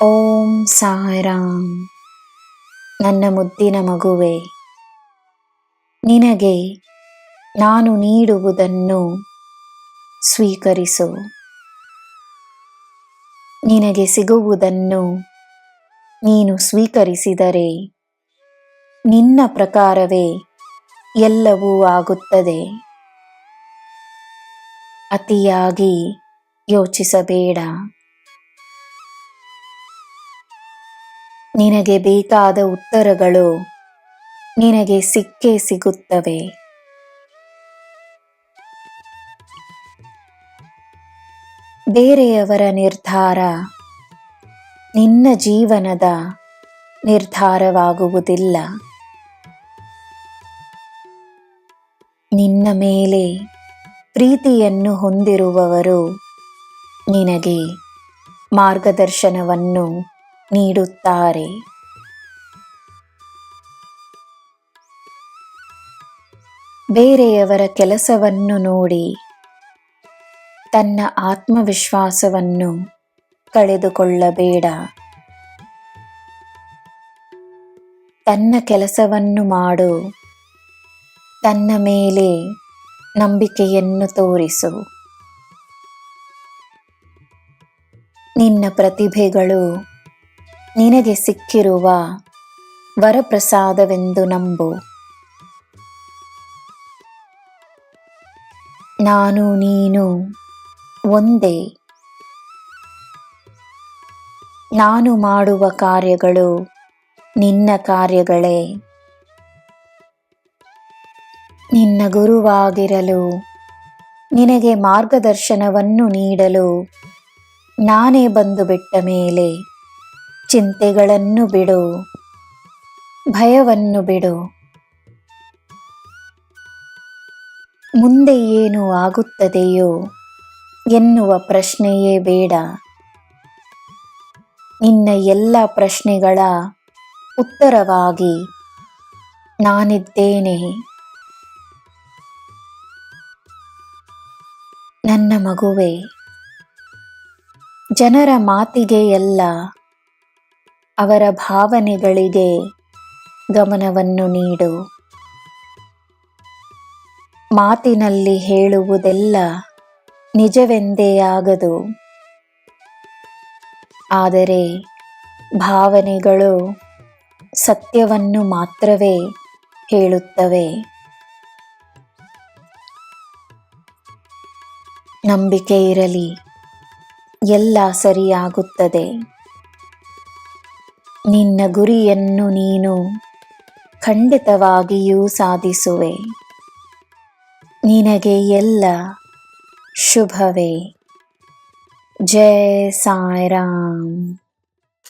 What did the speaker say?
ಓಂ ಸಾಯಿರಾಮ್. ನನ್ನ ಮುದ್ದಿನ ಮಗುವೆ, ನಿನಗೆ ನಾನು ನೀಡುವುದನ್ನು ಸ್ವೀಕರಿಸು. ನಿನಗೆ ಸಿಗುವುದನ್ನು ನೀನು ಸ್ವೀಕರಿಸಿದರೆ ನಿನ್ನ ಪ್ರಕಾರವೇ ಎಲ್ಲವೂ ಆಗುತ್ತದೆ. ಅತಿಯಾಗಿ ಯೋಚಿಸಬೇಡ. ನಿನಗೆ ಬೇಕಾದ ಉತ್ತರಗಳು ನಿನಗೆ ಸಿಕ್ಕೇ ಸಿಗುತ್ತವೆ. ಬೇರೆಯವರ ನಿರ್ಧಾರ ನಿನ್ನ ಜೀವನದ ನಿರ್ಧಾರವಾಗುವುದಿಲ್ಲ. ನಿನ್ನ ಮೇಲೆ ಪ್ರೀತಿಯನ್ನು ಹೊಂದಿರುವವರು ನಿನಗೆ ಮಾರ್ಗದರ್ಶನವನ್ನು ನೀಡುತ್ತಾರೆ. ಬೇರೆಯವರ ಕೆಲಸವನ್ನು ನೋಡಿ ತನ್ನ ಆತ್ಮವಿಶ್ವಾಸವನ್ನು ಕಳೆದುಕೊಳ್ಳಬೇಡ. ತನ್ನ ಕೆಲಸವನ್ನು ಮಾಡು. ತನ್ನ ಮೇಲೆ ನಂಬಿಕೆಯನ್ನು ತೋರಿಸು. ನಿನ್ನ ಪ್ರತಿಭೆಗಳು ನಿನಗೆ ಸಿಕ್ಕಿರುವ ವರಪ್ರಸಾದವೆಂದು ನಂಬು. ನಾನು ನೀನು ಒಂದೇ. ನಾನು ಮಾಡುವ ಕಾರ್ಯಗಳು ನಿನ್ನ ಕಾರ್ಯಗಳೇ. ನಿನ್ನ ಗುರುವಾಗಿರಲು, ನಿನಗೆ ಮಾರ್ಗದರ್ಶನವನ್ನು ನೀಡಲು ನಾನೇ ಬಂದು ಬಿಟ್ಟ ಮೇಲೆ ಚಿಂತೆಗಳನ್ನು ಬಿಡು, ಭಯವನ್ನು ಬಿಡು. ಮುಂದೆ ಏನು ಆಗುತ್ತದೆಯೋ ಎನ್ನುವ ಪ್ರಶ್ನೆಯೇ ಬೇಡ. ನಿನ್ನ ಎಲ್ಲ ಪ್ರಶ್ನೆಗಳ ಉತ್ತರವಾಗಿ ನಾನಿದ್ದೇನೆ. ನನ್ನ ಮಗುವೆ, ಜನರ ಮಾತಿಗೆ ಎಲ್ಲ, ಅವರ ಭಾವನೆಗಳಿಗೆ ಗಮನವನ್ನು ನೀಡು. ಮಾತಿನಲ್ಲಿ ಹೇಳುವುದೆಲ್ಲ ನಿಜವೆಂದೇ ಆಗದು. ಆದರೆ ಭಾವನೆಗಳು ಸತ್ಯವನ್ನು ಮಾತ್ರವೇ ಹೇಳುತ್ತವೆ. ನಂಬಿಕೆ ಇರಲಿ, ಎಲ್ಲ ಸರಿಯಾಗುತ್ತದೆ. ನಿನ್ನ ಗುರಿಯನ್ನು ನೀನು ಖಂಡಿತವಾಗಿಯೂ ಸಾಧಿಸುವೆ. ನಿನಗೆ ಎಲ್ಲ ಶುಭವೇ. ಜೈ ಸಾಯಿರಾಮ್.